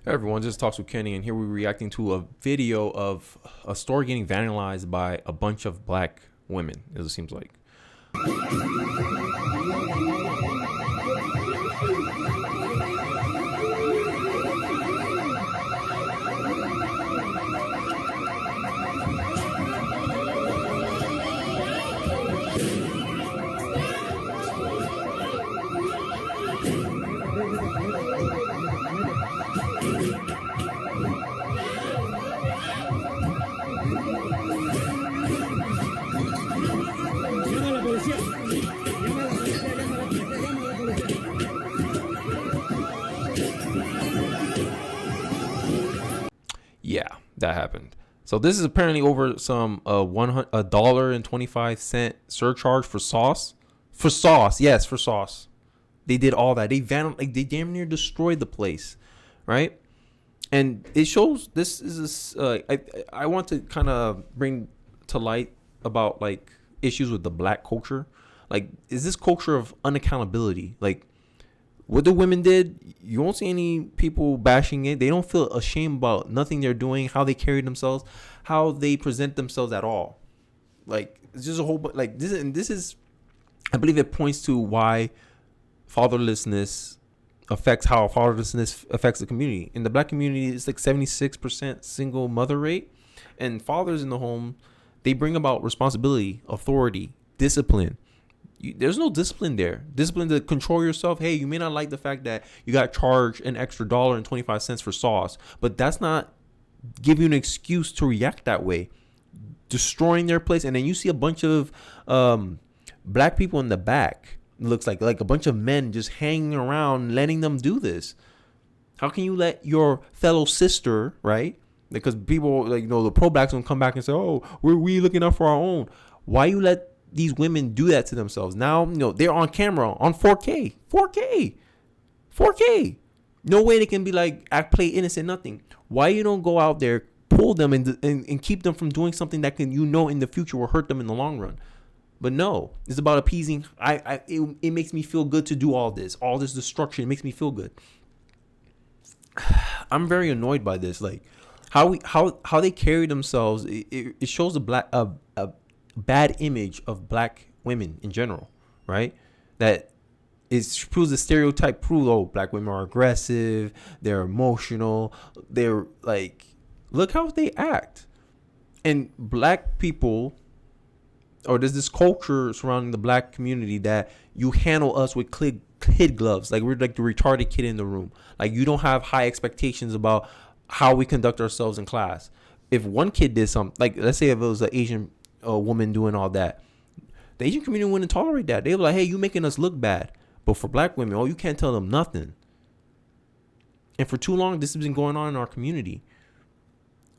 Hey everyone, this is Talks with Kenny, and here we're reacting to a video of a store getting vandalized by a bunch of black women, as it seems like. Yeah, that happened. So this is apparently over some $1.25 surcharge for sauce. For sauce, yes, for sauce. They did all that. They damn near destroyed the place, right? And it shows this is I want to kind of bring to light about like issues with the black culture. Like, is this culture of unaccountability? Like, what the women did, you won't see any people bashing it. They don't feel ashamed about nothing they're doing, how they carry themselves, how they present themselves at all. Like, it's just a whole like this. And this is, I believe, it points to why fatherlessness affects how fatherlessness affects the community. In the black community, it's like 76% single mother rate, and fathers in the home, they bring about responsibility, authority, discipline. There's no discipline there. Discipline to control yourself. Hey, you may not like the fact that you got charged an extra $1.25 for sauce, but that's not give you an excuse to react that way. Destroying their place, and then you see a bunch of black people in the back. It looks like a bunch of men just hanging around, letting them do this. How can you let your fellow sister, right? Because people, like, the pro blacks will come back and say, "Oh, we looking out for our own." Why you let these women do that to themselves? Now, they're on camera on 4K. No way they can be like play innocent nothing. Why you don't go out there, pull them and keep them from doing something that can in the future will hurt them in the long run? But no, it's about appeasing. It makes me feel good to do all this destruction. It makes me feel good. I'm very annoyed by this. Like how they carry themselves. It shows a bad image of black women in general, right? That it proves the stereotype. Black women are aggressive. They're emotional. They're like, look how they act. And black people, or there's this culture surrounding the black community that you handle us with kid gloves. Like, we're like the retarded kid in the room. Like, you don't have high expectations about how we conduct ourselves in class. If one kid did something, like, let's say if it was an Asian woman doing all that, the Asian community wouldn't tolerate that. They were like, hey, you making us look bad. But for black women, you can't tell them nothing. And for too long, this has been going on in our community.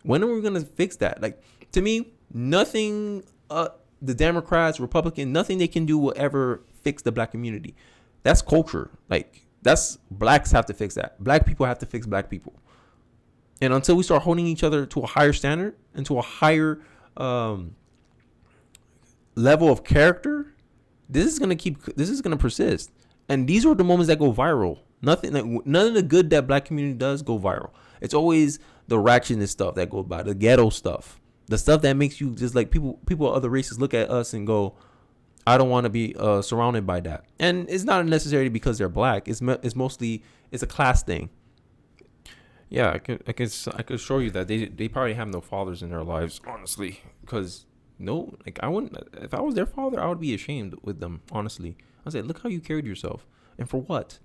When are we going to fix that? Like, to me, nothing, the Democrats, Republicans, nothing they can do will ever fix the black community. That's culture. Like, that's blacks have to fix that. Black people have to fix black people. And until we start holding each other to a higher standard and to a higher level of character, this is gonna persist. And these are the moments that go viral. None of the good that black community does go viral. It's always the ratchetness stuff that goes by, the ghetto stuff, the stuff that makes you just like people of other races look at us and go, I don't want to be surrounded by that. And it's not necessarily because they're black. It's mostly a class thing. Yeah, I could show you that they probably have no fathers in their lives, honestly, because no, like, I wouldn't. If I was their father, I would be ashamed with them, honestly. I'd say, look how you carried yourself, and for what?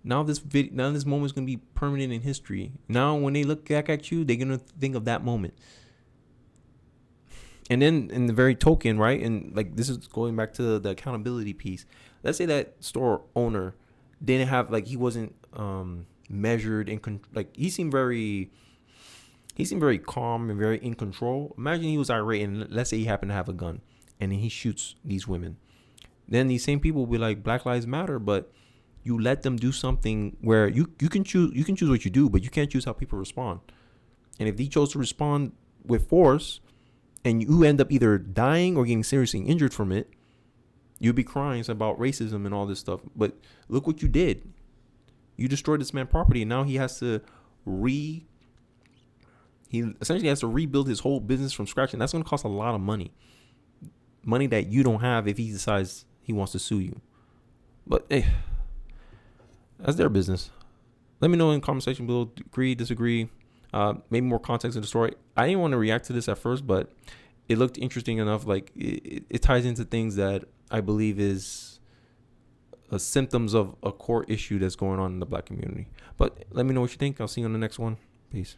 Now this moment is gonna be permanent in history. Now when they look back at you, they're gonna think of that moment. And then in the very token, right, and like, this is going back to the accountability piece. Let's say that store owner didn't have, like, he wasn't measured and like, he seemed very calm and very in control. Imagine he was irate, and let's say he happened to have a gun, and then he shoots these women. Then these same people will be like, Black Lives Matter, but you let them do something where you can choose what you do, but you can't choose how people respond. And if they chose to respond with force, and you end up either dying or getting seriously injured from it, you'd be crying about racism and all this stuff. But look what you did. You destroyed this man's property, and now he has to essentially has to rebuild his whole business from scratch, and that's going to cost a lot of money that you don't have if he decides he wants to sue you. But hey, that's their business. Let me know in the comment section below. Agree, disagree, maybe more context in the story. I didn't want to react to this at first, but it looked interesting enough. Like it ties into things that I believe is symptoms of a core issue that's going on in the black community. But let me know what you think. I'll see you on the next one. Peace.